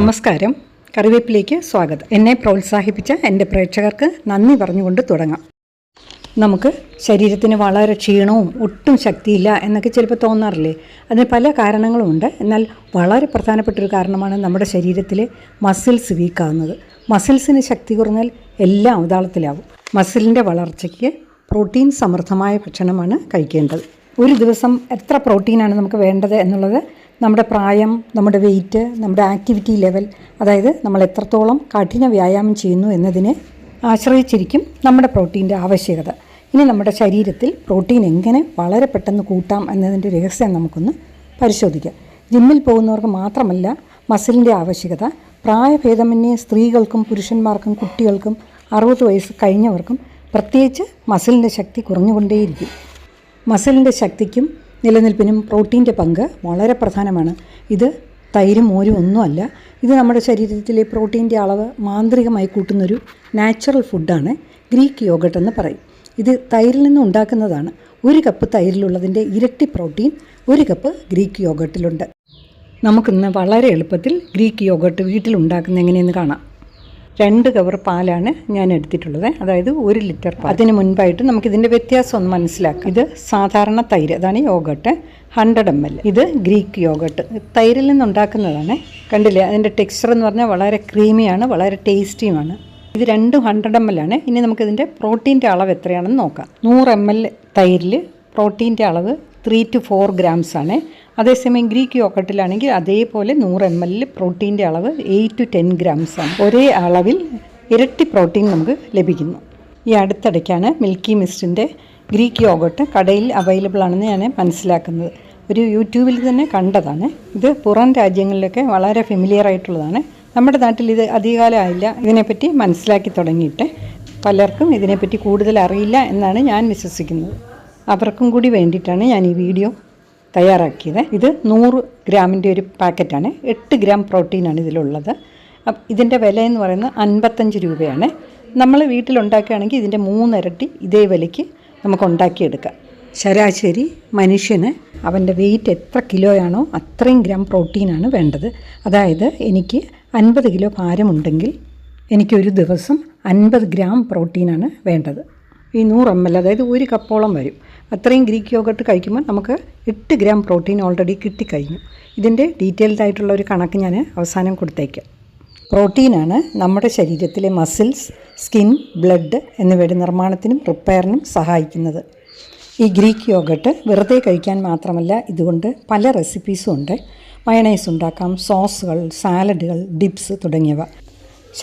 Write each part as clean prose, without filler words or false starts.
നമസ്കാരം. കറിവേപ്പിലേക്ക് സ്വാഗതം. എന്നെ പ്രോത്സാഹിപ്പിച്ച എൻ്റെ പ്രേക്ഷകർക്ക് നന്ദി പറഞ്ഞുകൊണ്ട് തുടങ്ങാം. നമുക്ക് ശരീരത്തിന് വളരെ ക്ഷീണവും ഒട്ടും ശക്തിയില്ല എന്നൊക്കെ ചിലപ്പോൾ തോന്നാറില്ലേ? അതിന് പല കാരണങ്ങളുമുണ്ട്. എന്നാൽ വളരെ പ്രധാനപ്പെട്ടൊരു കാരണമാണ് നമ്മുടെ ശരീരത്തിലെ മസിൽസ് വീക്കാവുന്നത്. മസിൽസിന് ശക്തി കുറഞ്ഞാൽ എല്ലാം അവതാളത്തിലാവും. മസിലിൻ്റെ വളർച്ചയ്ക്ക് പ്രോട്ടീൻ സമൃദ്ധമായ ഭക്ഷണമാണ് കഴിക്കേണ്ടത്. ഒരു ദിവസം എത്ര പ്രോട്ടീനാണ് നമുക്ക് വേണ്ടത് എന്നുള്ളത് നമ്മുടെ പ്രായം, നമ്മുടെ വെയിറ്റ്, നമ്മുടെ ആക്ടിവിറ്റി ലെവൽ, അതായത് നമ്മൾ എത്രത്തോളം കഠിന വ്യായാമം ചെയ്യുന്നു എന്നതിനെ ആശ്രയിച്ചിരിക്കും നമ്മുടെ പ്രോട്ടീൻ്റെ ആവശ്യകത. ഇനി നമ്മുടെ ശരീരത്തിൽ പ്രോട്ടീൻ എങ്ങനെ വളരെ പെട്ടെന്ന് കൂട്ടാം എന്നതിൻ്റെ രഹസ്യം നമുക്കൊന്ന് പരിശോധിക്കാം. ജിമ്മിൽ പോകുന്നവർക്ക് മാത്രമല്ല മസിലിൻ്റെ ആവശ്യകത, പ്രായഭേദമന്യേ സ്ത്രീകൾക്കും പുരുഷന്മാർക്കും കുട്ടികൾക്കും 60 വയസ്സ് കഴിഞ്ഞവർക്കും പ്രത്യേകിച്ച് മസിലിൻ്റെ ശക്തി കുറഞ്ഞുകൊണ്ടേയിരിക്കും. മസിലിൻ്റെ ശക്തിക്കും നിലനിൽപ്പിനും പ്രോട്ടീൻ്റെ പങ്ക് വളരെ പ്രധാനമാണ്. ഇത് തൈരും മോരും ഒന്നുമല്ല. ഇത് നമ്മുടെ ശരീരത്തിലെ പ്രോട്ടീൻ്റെ അളവ് മാന്ത്രികമായി കൂട്ടുന്നൊരു നാച്ചുറൽ ഫുഡാണ്. ഗ്രീക്ക് യോഗട്ട് എന്ന് പറയും. ഇത് തൈരിൽ നിന്ന് ഉണ്ടാക്കുന്നതാണ്. 1 കപ്പ് തൈരിലുള്ളതിൻ്റെ ഇരട്ടി പ്രോട്ടീൻ 1 കപ്പ് ഗ്രീക്ക് യോഗട്ടിലുണ്ട്. നമുക്കിന്ന് വളരെ എളുപ്പത്തിൽ ഗ്രീക്ക് യോഗട്ട് വീട്ടിലുണ്ടാക്കുന്ന എങ്ങനെയെന്ന് കാണാം. 2 കവർ പാലാണ് ഞാൻ എടുത്തിട്ടുള്ളത്, അതായത് 1 ലിറ്റർ പാൽ. അതിന് മുൻപായിട്ട് നമുക്കിതിൻ്റെ വ്യത്യാസം ഒന്ന് മനസ്സിലാക്കാം. ഇത് സാധാരണ തൈര്, അതാണ് യോഗട്ട്, 100 ml. ഇത് ഗ്രീക്ക് യോഗട്ട് തൈരിൽ നിന്നുണ്ടാക്കുന്നതാണ്. കണ്ടില്ലേ, അതിൻ്റെ ടെക്സ്ചർ എന്ന് പറഞ്ഞാൽ വളരെ ക്രീമിയാണ്, വളരെ ടേസ്റ്റിയുമാണ്. ഇത് രണ്ടും 100 ml ആണ്. ഇനി നമുക്കിതിൻ്റെ പ്രോട്ടീൻ്റെ അളവ് എത്രയാണെന്ന് നോക്കാം. 100 ml തൈരിൽ പ്രോട്ടീൻ്റെ അളവ് 3 to 4 grams ആണ്. അതേസമയം ഗ്രീക്ക് യോഗട്ടിലാണെങ്കിൽ അതേപോലെ 100 ml പ്രോട്ടീൻ്റെ അളവ് 8 to 10 grams ആണ്. ഒരേ അളവിൽ ഇരട്ടി പ്രോട്ടീൻ നമുക്ക് ലഭിക്കുന്നു. ഈ അടുത്തിടയ്ക്കാണ് മിൽക്കി മിസ്റ്റിൻ്റെ ഗ്രീക്ക് യോഗട്ട് കടയിൽ അവൈലബിൾ ആണെന്ന് ഞാൻ മനസ്സിലാക്കുന്നത്. ഒരു യൂട്യൂബിൽ തന്നെ കണ്ടതാണ്. ഇത് പുറം രാജ്യങ്ങളിലൊക്കെ വളരെ ഫെമിലിയർ ആയിട്ടുള്ളതാണ്. നമ്മുടെ നാട്ടിൽ ഇത് അധികകാലമായില്ല ഇതിനെപ്പറ്റി മനസ്സിലാക്കി തുടങ്ങിയിട്ട്. പലർക്കും ഇതിനെപ്പറ്റി കൂടുതൽ അറിയില്ല എന്നാണ് ഞാൻ വിശ്വസിക്കുന്നത്. അവർക്കും കൂടി വേണ്ടിയിട്ടാണ് ഞാൻ ഈ വീഡിയോ തയ്യാറാക്കിയത്. ഇത് 100 ഗ്രാമിൻ്റെ ഒരു പാക്കറ്റാണ്. 8 ഗ്രാം പ്രോട്ടീനാണ് ഇതിലുള്ളത്. ഇതിൻ്റെ വില എന്ന് പറയുന്നത് 55 രൂപയാണ്. നമ്മൾ വീട്ടിലുണ്ടാക്കുകയാണെങ്കിൽ ഇതിൻ്റെ 3 ഇരട്ടി ഇതേ വിലയ്ക്ക് നമുക്ക് ഉണ്ടാക്കിയെടുക്കാം. ശരാശരി മനുഷ്യന് അവൻ്റെ വെയിറ്റ് എത്ര കിലോയാണോ അത്രയും ഗ്രാം പ്രോട്ടീനാണ് വേണ്ടത്. അതായത് എനിക്ക് 50 കിലോ ഭാരമുണ്ടെങ്കിൽ എനിക്കൊരു ദിവസം 50 ഗ്രാം പ്രോട്ടീനാണ് വേണ്ടത്. ഈ 100 ml, അതായത് 1 കപ്പോളം വരും. അത്രയും ഗ്രീക്ക് യോഗട്ട് കഴിക്കുമ്പോൾ നമുക്ക് 8 ഗ്രാം പ്രോട്ടീൻ ഓൾറെഡി കിട്ടിക്കഴിഞ്ഞു. ഇതിൻ്റെ ഡീറ്റെയിൽഡ് ആയിട്ടുള്ള ഒരു കണക്ക് ഞാൻ അവസാനം കൊടുത്തേക്കാം. പ്രോട്ടീനാണ് നമ്മുടെ ശരീരത്തിലെ മസിൽസ്, സ്കിൻ, ബ്ലഡ് എന്നിവയുടെ നിർമ്മാണത്തിനും റിപ്പയറിനും സഹായിക്കുന്നത്. ഈ ഗ്രീക്ക് യോഗട്ട് വെറുതെ കഴിക്കാൻ മാത്രമല്ല, ഇതുകൊണ്ട് പല റെസിപ്പീസും ഉണ്ട്. മയണൈസ് ഉണ്ടാക്കാം, സോസുകൾ, സാലഡുകൾ, ഡിപ്സ് തുടങ്ങിയവ.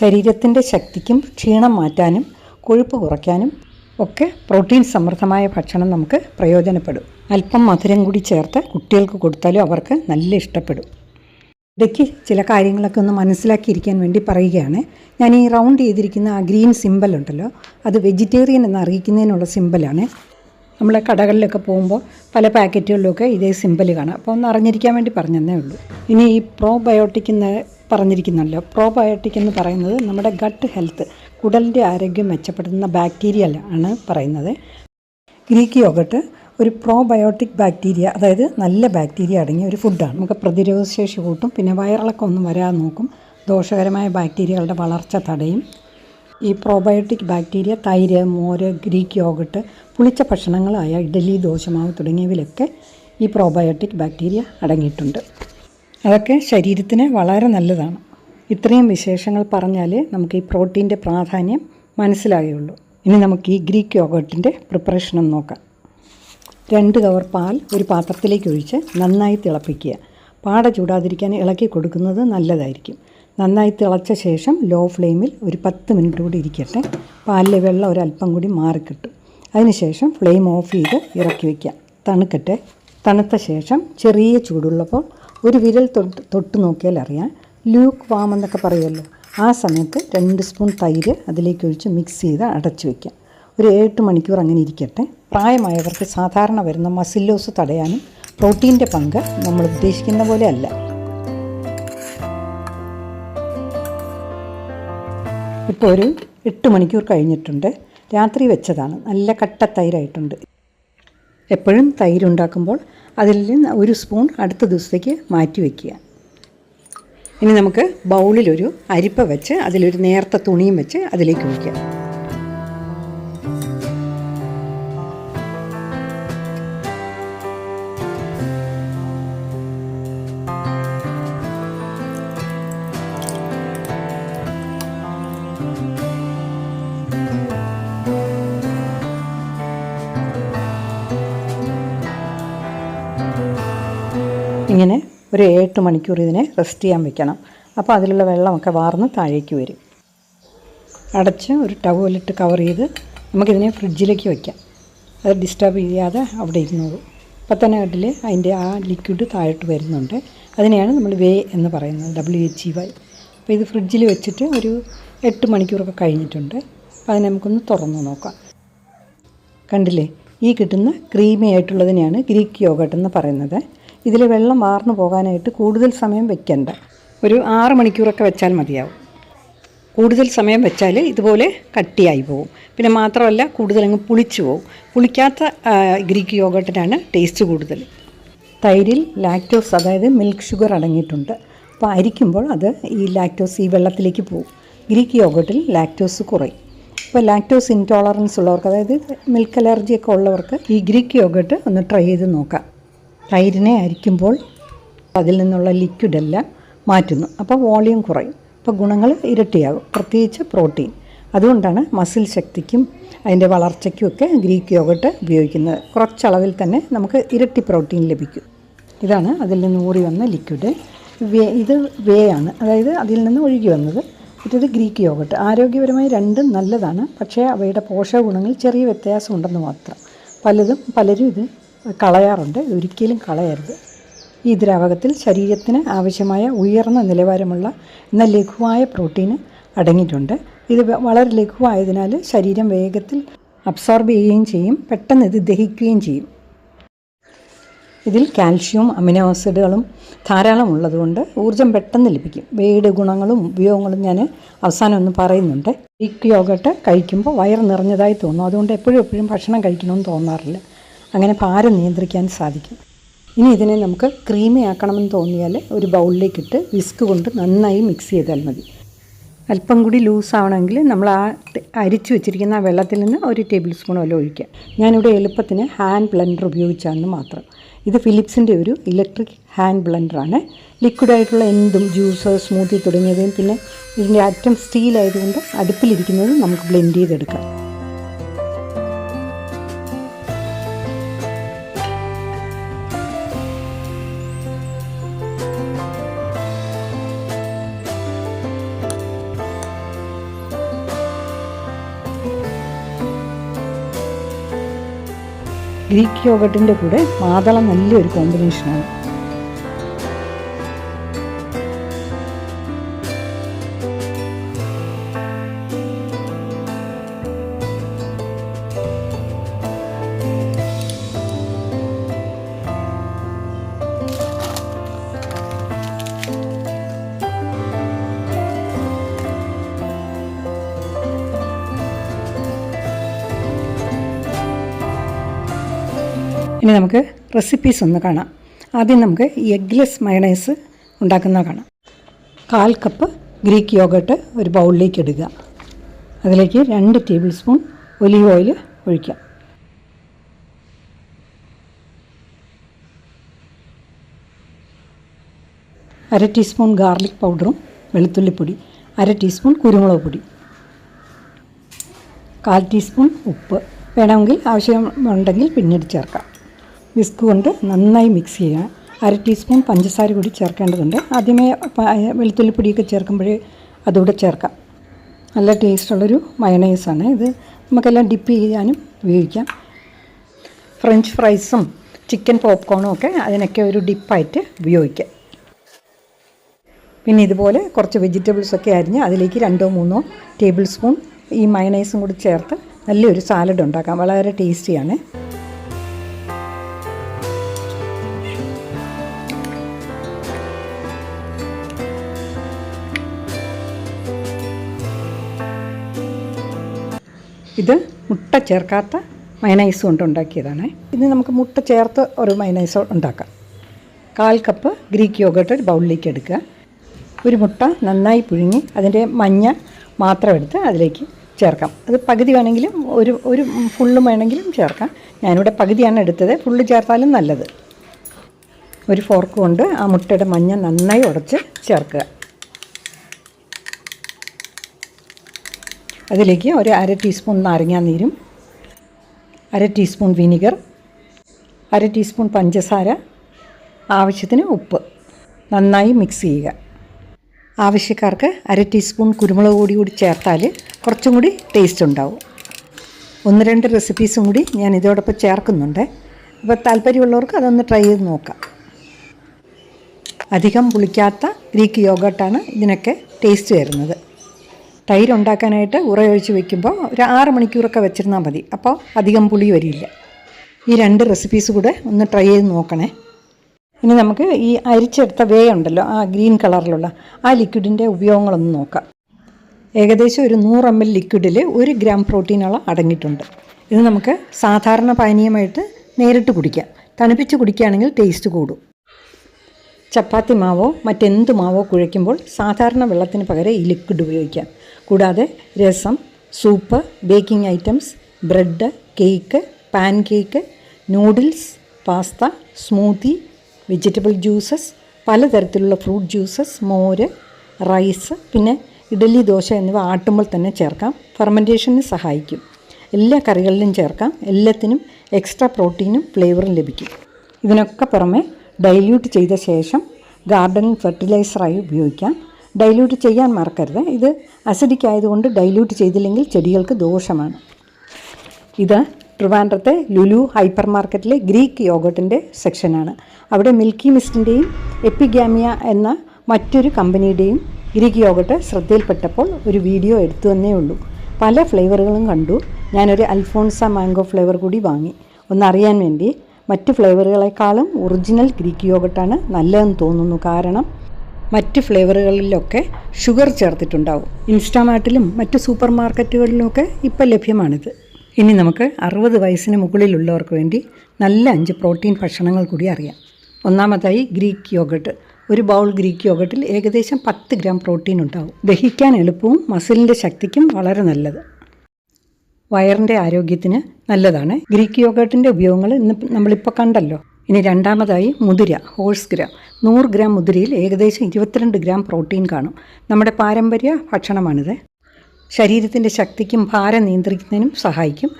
ശരീരത്തിൻ്റെ ശക്തിക്കും ക്ഷീണം മാറ്റാനും കൊഴുപ്പ് കുറയ്ക്കാനും ഒക്കെ പ്രോട്ടീൻ സമൃദ്ധമായ ഭക്ഷണം നമുക്ക് പ്രയോജനപ്പെടും. അല്പം മധുരം കൂടി ചേർത്ത് കുട്ടികൾക്ക് കൊടുത്താലും അവർക്ക് നല്ല ഇഷ്ടപ്പെടും. ഇടയ്ക്ക് ചില കാര്യങ്ങളൊക്കെ ഒന്ന് മനസ്സിലാക്കിയിരിക്കാൻ വേണ്ടി പറയുകയാണ്. ഞാൻ ഈ റൗണ്ട് ചെയ്തിരിക്കുന്ന ആ ഗ്രീൻ സിമ്പൽ ഉണ്ടല്ലോ, അത് വെജിറ്റേറിയൻ എന്ന് അറിയിക്കുന്നതിനുള്ള സിമ്പലാണ്. നമ്മൾ കടകളിലൊക്കെ പോകുമ്പോൾ പല പാക്കറ്റുകളിലൊക്കെ ഇതേ സിമ്പൽ കാണാം. അപ്പോൾ ഒന്ന് അറിഞ്ഞിരിക്കാൻ വേണ്ടി പറഞ്ഞതേ ഉള്ളൂ. ഇനി ഈ പ്രോബയോട്ടിക് എന്ന് പറഞ്ഞിരിക്കുന്നല്ലോ, പ്രോബയോട്ടിക് എന്ന് പറയുന്നത് നമ്മുടെ ഗട്ട് ഹെൽത്ത്, കുടലിൻ്റെ ആരോഗ്യം മെച്ചപ്പെടുത്തുന്ന ബാക്ടീരിയ ആണ് പറയുന്നത്. ഗ്രീക്ക് യോഗട്ട് ഒരു പ്രോബയോട്ടിക് ബാക്ടീരിയ, അതായത് നല്ല ബാക്ടീരിയ അടങ്ങിയ ഒരു ഫുഡാണ്. നമുക്ക് പ്രതിരോധശേഷി കൂട്ടും, പിന്നെ വയറിളക്കം ഒന്നും വരാൻ നോക്കും, ദോഷകരമായ ബാക്ടീരിയകളുടെ വളർച്ച തടയും. ഈ പ്രോബയോട്ടിക് ബാക്ടീരിയ തൈര്, മോര്, ഗ്രീക്ക് യോഗട്ട്, പുളിച്ച ഭക്ഷണങ്ങളായ ഇഡ്ഡലി, ദോശമാവ് തുടങ്ങിയവയിലൊക്കെ ഈ പ്രോബയോട്ടിക് ബാക്ടീരിയ അടങ്ങിയിട്ടുണ്ട്. അതൊക്കെ ശരീരത്തിന് വളരെ നല്ലതാണ്. ഇത്രയും വിശേഷങ്ങൾ പറഞ്ഞാലേ നമുക്ക് ഈ പ്രോട്ടീൻ്റെ പ്രാധാന്യം മനസ്സിലാകുകയുള്ളൂ. ഇനി നമുക്ക് ഈ ഗ്രീക്ക് യോഗട്ടിൻ്റെ പ്രിപ്പറേഷൻ ഒന്ന് നോക്കാം. 2 കവർ പാൽ ഒരു പാത്രത്തിലേക്ക് ഒഴിച്ച് നന്നായി തിളപ്പിക്കുക. പാട ചൂടാതിരിക്കാൻ ഇളക്കി കൊടുക്കുന്നത് നല്ലതായിരിക്കും. നന്നായി തിളച്ച ശേഷം ലോ ഫ്ലെയിമിൽ ഒരു 10 മിനിറ്റ് കൂടി ഇരിക്കട്ടെ. പാലിലെ വെള്ളം ഒരല്പം കൂടി മാറിക്കിട്ടും. അതിനുശേഷം ഫ്ലെയിം ഓഫ് ചെയ്ത് ഇറക്കി വയ്ക്കാം. തണുക്കട്ടെ. തണുത്ത ശേഷം ചെറിയ ചൂടുള്ളപ്പോൾ ഒരു വിരൽ തൊട്ട് നോക്കിയാൽ അറിയാം. ലൂക്ക് വാം എന്നൊക്കെ പറയുമല്ലോ, ആ സമയത്ത് 2 സ്പൂൺ തൈര് അതിലേക്ക് ഒഴിച്ച് മിക്സ് ചെയ്ത് അടച്ചു വയ്ക്കാം. ഒരു 8 മണിക്കൂർ അങ്ങനെ ഇരിക്കട്ടെ. പ്രായമായവർക്ക് സാധാരണ വരുന്ന മസിൽ ലോസ് തടയാനും പ്രോട്ടീൻ്റെ പങ്ക് നമ്മൾ ഉദ്ദേശിക്കുന്ന പോലെ അല്ല. ഇപ്പോൾ ഒരു 8 മണിക്കൂർ കഴിഞ്ഞിട്ടുണ്ട്. രാത്രി വെച്ചതാണ്. നല്ല കട്ട തൈരായിട്ടുണ്ട്. എപ്പോഴും തൈരുണ്ടാക്കുമ്പോൾ അതിൽ നിന്ന് 1 സ്പൂൺ അടുത്ത ദിവസത്തേക്ക് മാറ്റി വയ്ക്കുക. ഇനി നമുക്ക് ബൗളിലൊരു അരിപ്പ വെച്ച് അതിലൊരു നേർത്ത തുണിയും വെച്ച് അതിലേക്ക് ഒഴിക്കാം. ഇങ്ങനെ ഒരു 8 മണിക്കൂർ ഇതിനെ റെസ്റ്റ് ചെയ്യാൻ വെക്കണം. അപ്പോൾ അതിലുള്ള വെള്ളമൊക്കെ വാർന്ന് താഴേക്ക് വരും. അടച്ച് ഒരു ടവലിട്ട് കവർ ചെയ്ത് നമുക്കിതിനെ ഫ്രിഡ്ജിലേക്ക് വയ്ക്കാം. അത് ഡിസ്റ്റർബ് ചെയ്യാതെ അവിടെ ഇരുന്നോളൂ. അപ്പം തന്നെ കണ്ടില്ലേ അതിൻ്റെ ആ ലിക്വിഡ് താഴോട്ട് വരുന്നുണ്ട്. അതിനെയാണ് നമ്മൾ വേ എന്ന് പറയുന്നത്, WHEY. അപ്പോൾ ഇത് ഫ്രിഡ്ജിൽ വെച്ചിട്ട് ഒരു 8 മണിക്കൂറൊക്കെ കഴിഞ്ഞിട്ടുണ്ട്. അപ്പോൾ അതിനെ നമുക്കൊന്ന് തുറന്ന് നോക്കാം. കണ്ടില്ലേ, ഈ കിട്ടുന്ന ക്രീമി ആയിട്ടുള്ളതിനെയാണ് ഗ്രീക്ക് യോഗട്ട് എന്ന് പറയുന്നത്. ഇതിൽ വെള്ളം വാർന്നു പോകാനായിട്ട് കൂടുതൽ സമയം വെക്കേണ്ട, ഒരു 6 മണിക്കൂറൊക്കെ വെച്ചാൽ മതിയാവും. കൂടുതൽ സമയം വെച്ചാൽ ഇതുപോലെ കട്ടിയായി പോകും. പിന്നെ മാത്രമല്ല കൂടുതലങ്ങ് പുളിച്ചു പോകും. പുളിക്കാത്ത ഗ്രീക്ക് യോഗട്ടിനാണ് ടേസ്റ്റ് കൂടുതൽ. തൈരിൽ ലാക്ടോസ്, അതായത് മിൽക്ക് ഷുഗർ അടങ്ങിയിട്ടുണ്ട്. അപ്പോൾ അരിക്കുമ്പോൾ അത് ഈ ലാക്ടോസ് ഈ വെള്ളത്തിലേക്ക് പോകും. ഗ്രീക്ക് യോഗട്ടിൽ ലാക്ടോസ് കുറയും. ഇപ്പോൾ ലാക്ടോസ് ഇൻടോളറൻസ് ഉള്ളവർക്ക്, അതായത് മിൽക്ക് അലർജിയൊക്കെ ഉള്ളവർക്ക് ഈ ഗ്രീക്ക് യോഗട്ട് ഒന്ന് ട്രൈ ചെയ്ത് നോക്കാം. തൈരിനെ അരിക്കുമ്പോൾ അതിൽ നിന്നുള്ള ലിക്വിഡെല്ലാം മാറ്റുന്നു. അപ്പോൾ വോളിയം കുറയും. അപ്പോൾ ഗുണങ്ങൾ ഇരട്ടിയാകും, പ്രത്യേകിച്ച് പ്രോട്ടീൻ. അതുകൊണ്ടാണ് മസിൽ ശക്തിക്കും അതിൻ്റെ വളർച്ചയ്ക്കുമൊക്കെ ഗ്രീക്ക് യോഗട്ട് ഉപയോഗിക്കുന്നത്. കുറച്ചളവിൽ തന്നെ നമുക്ക് ഇരട്ടി പ്രോട്ടീൻ ലഭിക്കും. ഇതാണ് അതിൽ നിന്ന് ഊറി വന്ന ലിക്വിഡ്. ഇത് വേ ആണ്, അതായത് അതിൽ നിന്ന് ഒഴുകി വന്നത്. ഇത് ഗ്രീക്ക് യോഗട്ട്. ആരോഗ്യപരമായി രണ്ടും നല്ലതാണ്. പക്ഷേ അവയുടെ പോഷക ഗുണങ്ങൾ ചെറിയ വ്യത്യാസമുണ്ടെന്ന് മാത്രം. പലരും ഇത് കളയാറുണ്ട്. ഒരിക്കലും കളയരുത്. ഈ ദ്രാവകത്തിൽ ശരീരത്തിന് ആവശ്യമായ ഉയർന്ന നിലവാരമുള്ള എന്നാൽ ലഘുവായ പ്രോട്ടീൻ അടങ്ങിയിട്ടുണ്ട്. ഇത് വളരെ ലഘുവായതിനാൽ ശരീരം വേഗത്തിൽ അബ്സോർബ് ചെയ്യുകയും ചെയ്യും, പെട്ടെന്ന് ഇത് ദഹിക്കുകയും ചെയ്യും. ഇതിൽ കാൽഷ്യവും അമിനോ ആസിഡുകളും ധാരാളം ഉള്ളതുകൊണ്ട് ഊർജ്ജം പെട്ടെന്ന് ലഭിക്കും. വേയുടെ ഗുണങ്ങളും ഉപയോഗങ്ങളും ഞാൻ അവസാനം ഒന്ന് പറയുന്നുണ്ട്. ഗ്രീക്ക് യോഗട്ട് കഴിക്കുമ്പോൾ വയറ് നിറഞ്ഞതായി തോന്നും. അതുകൊണ്ട് എപ്പോഴും ഭക്ഷണം കഴിക്കണമെന്ന് തോന്നാറില്ല. അങ്ങനെ ഭാരം നിയന്ത്രിക്കാൻ സാധിക്കും. ഇനി ഇതിനെ നമുക്ക് ക്രീമി ആക്കണമെന്ന് തോന്നിയാൽ ഒരു ബൗളിലേക്കിട്ട് വിസ്ക് കൊണ്ട് നന്നായി മിക്സ് ചെയ്താൽ മതി. അല്പം കൂടി ലൂസാവണമെങ്കിൽ നമ്മൾ ആ അരിച്ചു വെച്ചിരിക്കുന്ന ആ വെള്ളത്തിൽ നിന്ന് ഒരു ടേബിൾ സ്പൂൺ വല്ല ഒഴിക്കുക. ഞാനിവിടെ എളുപ്പത്തിന് ഹാൻഡ് ബ്ലെൻഡർ ഉപയോഗിച്ചാണെന്ന് മാത്രം. ഇത് ഫിലിപ്സിൻ്റെ ഒരു ഇലക്ട്രിക് ഹാൻഡ് ബ്ലെൻഡറാണ്. ലിക്വിഡായിട്ടുള്ള എന്തും ജ്യൂസ്, സ്മൂത്തി തുടങ്ങിയതും, പിന്നെ ഇതിൻ്റെ അറ്റം സ്റ്റീലായതുകൊണ്ട് അടുപ്പിലിരിക്കുന്നത് നമുക്ക് ബ്ലെൻഡ് ചെയ്തെടുക്കാം. ഗ്രീക്ക് യോഗട്ടിൻ്റെ കൂടെ മാതളം നല്ലൊരു കോമ്പിനേഷനാണ്. ഇനി നമുക്ക് റെസിപ്പീസ് ഒന്ന് കാണാം. ആദ്യം നമുക്ക് എഗ്ലെസ് മയണൈസ് ഉണ്ടാക്കുന്നത് കാണാം. 1/4 കപ്പ് ഗ്രീക്ക് യോഗട്ട് ഒരു ബൗളിലേക്ക് ഇടുക. അതിലേക്ക് 2 ടേബിൾ സ്പൂൺ ഒലീവ് ഓയിൽ ഒഴിക്കാം. അര ടീസ്പൂൺ ഗാർലിക് പൗഡറും വെളുത്തുള്ളിപ്പൊടി, 1/2 ടീസ്പൂൺ കുരുമുളക് പൊടി, 1/4 ടീസ്പൂൺ ഉപ്പ്. വേണമെങ്കിൽ ആവശ്യമുണ്ടെങ്കിൽ പിന്നീട് ചേർക്കാം. വിസ്ക് കൊണ്ട് നന്നായി മിക്സ് ചെയ്യുക. 1/2 ടീസ്പൂൺ പഞ്ചസാര കൂടി ചേർക്കേണ്ടതുണ്ട്. ആദ്യമേ വെളുത്തുള്ളിപ്പൊടിയൊക്കെ ചേർക്കുമ്പോഴേ അതുകൂടെ ചേർക്കാം. നല്ല ടേസ്റ്റുള്ളൊരു മയണൈസാണ് ഇത്. നമുക്കെല്ലാം ഡിപ്പ് ചെയ്യാനും ഉപയോഗിക്കാം. ഫ്രഞ്ച് ഫ്രൈസും ചിക്കൻ പോപ്കോണും ഒക്കെ അതിനൊക്കെ ഒരു ഡിപ്പായിട്ട് ഉപയോഗിക്കാം. പിന്നെ ഇതുപോലെ കുറച്ച് വെജിറ്റബിൾസൊക്കെ അരിഞ്ഞ് അതിലേക്ക് 2-3 ടേബിൾ സ്പൂൺ ഈ മയണൈസും കൂടി ചേർത്ത് നല്ലൊരു സാലഡ് ഉണ്ടാക്കാം. വളരെ ടേസ്റ്റിയാണ്. ഇത് മുട്ട ചേർക്കാത്ത മയണൈസ് കൊണ്ട് ഉണ്ടാക്കിയതാണ്. ഇത് നമുക്ക് മുട്ട ചേർത്ത് ഒരു മയണൈസ് ഉണ്ടാക്കാം. 1/4 കപ്പ് ഗ്രീക്ക് യോഗട്ട് ഒരു ബൗളിലേക്ക് എടുക്കുക. ഒരു മുട്ട നന്നായി പുഴുങ്ങി അതിൻ്റെ മഞ്ഞ മാത്രം എടുത്ത് അതിലേക്ക് ചേർക്കാം. അത് പകുതി വേണമെങ്കിലും ഒരു ഫുള്ളും വേണമെങ്കിലും ചേർക്കാം. ഞാനിവിടെ പകുതിയാണ് എടുത്തത്, ഫുള്ള് ചേർത്താലും നല്ലത്. ഒരു ഫോർക്ക് കൊണ്ട് ആ മുട്ടയുടെ മഞ്ഞ നന്നായി ഉടച്ച് ചേർക്കുക. അതിലേക്ക് ഒരു 1/2 ടീസ്പൂൺ നാരങ്ങാനീരും 1/2 ടീസ്പൂൺ വിനിഗർ, 1/2 ടീസ്പൂൺ പഞ്ചസാര, ആവശ്യത്തിന് ഉപ്പ് നന്നായി മിക്സ് ചെയ്യുക. ആവശ്യക്കാർക്ക് 1/2 ടീസ്പൂൺ കുരുമുളക് പൊടി കൂടി ചേർത്താൽ കുറച്ചും കൂടി ടേസ്റ്റ് ഉണ്ടാവും. 1-2 റെസിപ്പീസും കൂടി ഞാൻ ഇതോടൊപ്പം ചേർക്കുന്നുണ്ട്. അപ്പോൾ താല്പര്യമുള്ളവർക്ക് അതൊന്ന് ട്രൈ ചെയ്ത് നോക്കാം. അധികം പുളിക്കാത്ത ഗ്രീക്ക് യോഗട്ടാണ് ഇതിനൊക്കെ ടേസ്റ്റ് വരുന്നത്. തൈര് ഉണ്ടാക്കാനായിട്ട് ഉറയൊഴിച്ച് വയ്ക്കുമ്പോൾ ഒരു 6 മണിക്കൂറൊക്കെ വെച്ചിരുന്നാൽ മതി. അപ്പോൾ അധികം പുളി വരില്ല. ഈ 2 റെസിപ്പീസ് കൂടെ ഒന്ന് ട്രൈ ചെയ്ത് നോക്കണേ. ഇനി നമുക്ക് ഈ അരിച്ചെടുത്ത വേ ഉണ്ടല്ലോ, ആ ഗ്രീൻ കളറിലുള്ള ആ ലിക്വിഡിൻ്റെ ഉപയോഗങ്ങളൊന്ന് നോക്കാം. ഏകദേശം ഒരു 100 ml ലിക്വിഡിൽ 1 ഗ്രാം പ്രോട്ടീനോളം അടങ്ങിയിട്ടുണ്ട്. ഇത് നമുക്ക് സാധാരണ പാനീയമായിട്ട് നേരിട്ട് കുടിക്കാം. തണുപ്പിച്ച് കുടിക്കുകയാണെങ്കിൽ ടേസ്റ്റ് കൂടും. ചപ്പാത്തി മാവോ മറ്റെന്ത് മാവോ കുഴയ്ക്കുമ്പോൾ സാധാരണ വെള്ളത്തിന് പകരം ഈ ലിക്വിഡ് ഉപയോഗിക്കാം. കൂടാതെ രസം, soup, baking items, bread, cake, pan cake, noodles, pasta, smoothie, vegetable juices, പലതരത്തിലുള്ള ഫ്രൂട്ട് ജ്യൂസസ്, മോര്, റൈസ്, പിന്നെ ഇഡലി, ദോശ എന്നിവ ആട്ടുമ്പോൾ തന്നെ ചേർക്കാം. ഫെർമെൻറ്റേഷന് സഹായിക്കും. എല്ലാ കറികളിലും ചേർക്കാം. എല്ലാത്തിനും എക്സ്ട്രാ പ്രോട്ടീനും ഫ്ലേവറും ലഭിക്കും. ഇതിനൊക്കെ പുറമെ ഡൈല്യൂട്ട് ചെയ്ത ശേഷം ഗാർഡനിൽ ഫെർട്ടിലൈസറായി ഉപയോഗിക്കാം. ഡൈല്യൂട്ട് ചെയ്യാൻ മറക്കരുത്. ഇത് അസിഡിക് ആയതുകൊണ്ട് ഡൈല്യൂട്ട് ചെയ്തില്ലെങ്കിൽ ചെടികൾക്ക് ദോഷമാണ്. ഇത് ട്രിവാൻഡ്രത്തെ ലുലു ഹൈപ്പർ മാർക്കറ്റിലെ ഗ്രീക്ക് യോഗട്ടിൻ്റെ സെക്ഷനാണ്. അവിടെ മിൽക്കി മിസ്റ്റിൻ്റെയും എപ്പിഗാമിയ എന്ന മറ്റൊരു കമ്പനിയുടെയും ഗ്രീക്ക് യോഗട്ട് ശ്രദ്ധയിൽപ്പെട്ടപ്പോൾ ഒരു വീഡിയോ എടുത്തു എന്നേ ഉള്ളൂ. പല ഫ്ലേവറുകളും കണ്ടു. ഞാനൊരു അൽഫോൺസ മാംഗോ ഫ്ലേവർ കൂടി വാങ്ങി. ഒന്നറിയാൻ വേണ്ടി. മറ്റ് ഫ്ലേവറുകളെക്കാളും ഒറിജിനൽ ഗ്രീക്ക് യോഗട്ടാണ് നല്ലതെന്ന് തോന്നുന്നു. കാരണം മറ്റ് ഫ്ലേവറുകളിലൊക്കെ ഷുഗർ ചേർത്തിട്ടുണ്ടാവും. ഇൻസ്റ്റാമാർട്ടിലും മറ്റ് സൂപ്പർ മാർക്കറ്റുകളിലുമൊക്കെ ഇപ്പോൾ ലഭ്യമാണിത്. ഇനി നമുക്ക് 60 വയസ്സിന് മുകളിലുള്ളവർക്ക് വേണ്ടി നല്ല 5 പ്രോട്ടീൻ ഭക്ഷണങ്ങൾ കൂടി അറിയാം. ഒന്നാമതായി ഗ്രീക്ക് യോഗട്ട്. ഒരു ബൗൾ ഗ്രീക്ക് യോഗട്ടിൽ ഏകദേശം 10 ഗ്രാം പ്രോട്ടീൻ ഉണ്ടാവും. ദഹിക്കാൻ എളുപ്പവും മസിലിൻ്റെ ശക്തിക്കും വളരെ നല്ലത്. വയറിൻ്റെ ആരോഗ്യത്തിന് നല്ലതാണ്. ഗ്രീക്ക് യോഗട്ടിൻ്റെ ഉപയോഗങ്ങൾ നമ്മളിപ്പോൾ കണ്ടല്ലോ. ഇനി രണ്ടാമതായി മുതിര, ഹോഴ്സ് ഗ്രാം. 100 ഗ്രാം മുതിരയിൽ ഏകദേശം 22 ഗ്രാം പ്രോട്ടീൻ കാണും. നമ്മുടെ പാരമ്പര്യ ഭക്ഷണമാണിത്. ശരീരത്തിൻ്റെ ശക്തിക്കും ഭാരം നിയന്ത്രിക്കുന്നതിനും സഹായിക്കും.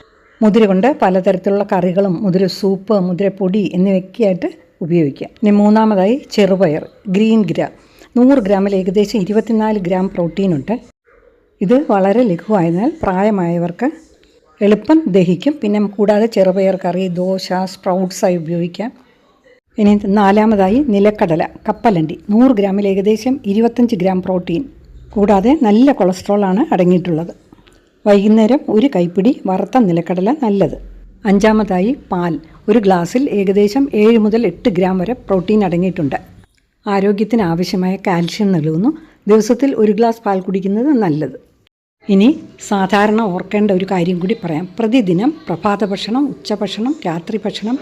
മുതിര കൊണ്ട് പലതരത്തിലുള്ള കറികളും മുതിര സൂപ്പ്, മുതിരപ്പൊടി എന്നിവയൊക്കെയായിട്ട് ഉപയോഗിക്കാം. ഇനി മൂന്നാമതായി ചെറുപയർ, ഗ്രീൻ ഗ്രാം. 100 ഗ്രാമിൽ ഏകദേശം 24 ഗ്രാം പ്രോട്ടീനുണ്ട്. ഇത് വളരെ ലഘുവായതിനാൽ പ്രായമായവർക്ക് എളുപ്പം ദഹിക്കും. പിന്നെ കൂടാതെ ചെറുപയർ കറി, ദോശ, സ്പ്രൗട്ട്സായി ഉപയോഗിക്കാം. ഇനി നാലാമതായി നിലക്കടല, കപ്പലണ്ടി. 100 ഗ്രാമിൽ ഏകദേശം 25 ഗ്രാം പ്രോട്ടീൻ. കൂടാതെ നല്ല കൊളസ്ട്രോളാണ് അടങ്ങിയിട്ടുള്ളത്. വൈകുന്നേരം 1 കൈപ്പിടി വറുത്ത നിലക്കടല നല്ലത്. അഞ്ചാമതായി പാൽ. ഒരു ഗ്ലാസ്സിൽ ഏകദേശം 7 മുതൽ 8 ഗ്രാം വരെ പ്രോട്ടീൻ അടങ്ങിയിട്ടുണ്ട്. ആരോഗ്യത്തിന് ആവശ്യമായ കാൽഷ്യം നൽകുന്നു. ദിവസത്തിൽ 1 ഗ്ലാസ് പാൽ കുടിക്കുന്നത് നല്ലത്. ഇനി സാധാരണ ഓർക്കേണ്ട ഒരു കാര്യം കൂടി പറയാം. പ്രതിദിനം പ്രഭാത ഭക്ഷണം, ഉച്ചഭക്ഷണം, രാത്രി ഭക്ഷണം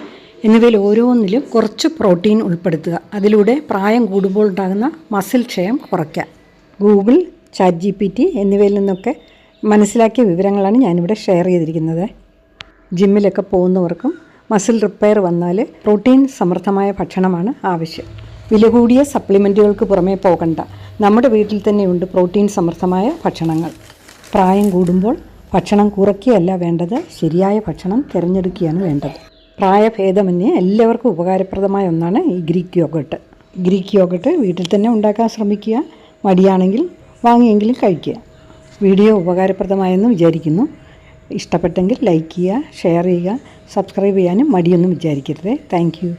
എന്നിവയിൽ ഓരോന്നിലും കുറച്ച് പ്രോട്ടീൻ ഉൾപ്പെടുത്തുക. അതിലൂടെ പ്രായം കൂടുമ്പോൾ ഉണ്ടാകുന്ന മസിൽ ക്ഷയം കുറയ്ക്കാം. ഗൂഗിൾ, ChatGPT എന്നിവയിൽ നിന്നൊക്കെ മനസ്സിലാക്കിയ വിവരങ്ങളാണ് ഞാനിവിടെ ഷെയർ ചെയ്തിരിക്കുന്നത്. ജിമ്മിലൊക്കെ പോകുന്നവർക്കും മസിൽ റിപ്പയർ വന്നാൽ പ്രോട്ടീൻ സമൃദ്ധമായ ഭക്ഷണമാണ് ആവശ്യം. വില കൂടിയ സപ്ലിമെൻറ്റുകൾക്ക് പുറമേ പോകണ്ട. നമ്മുടെ വീട്ടിൽ തന്നെയുണ്ട് പ്രോട്ടീൻ സമൃദ്ധമായ ഭക്ഷണങ്ങൾ. പ്രായം കൂടുമ്പോൾ ഭക്ഷണം കുറയ്ക്കുകയല്ല വേണ്ടത്, ശരിയായ ഭക്ഷണം തിരഞ്ഞെടുക്കുകയാണ് വേണ്ടത്. പ്രായഭേദമന്യേ എല്ലാവർക്കും ഉപകാരപ്രദമായ ഒന്നാണ് ഈ ഗ്രീക്ക് യോഗട്ട്. ഗ്രീക്ക് യോഗട്ട് വീട്ടിൽ തന്നെ ഉണ്ടാക്കാൻ ശ്രമിക്കുക. മടിയാണെങ്കിൽ വാങ്ങിയെങ്കിലും കഴിക്കുക. വീഡിയോ ഉപകാരപ്രദമായെന്ന് വിചാരിക്കുന്നു. ഇഷ്ടപ്പെട്ടെങ്കിൽ ലൈക്ക് ചെയ്യുക, ഷെയർ ചെയ്യുക, സബ്സ്ക്രൈബ് ചെയ്യാനും മടിയൊന്നും വിചാരിക്കരുത്. Thank you.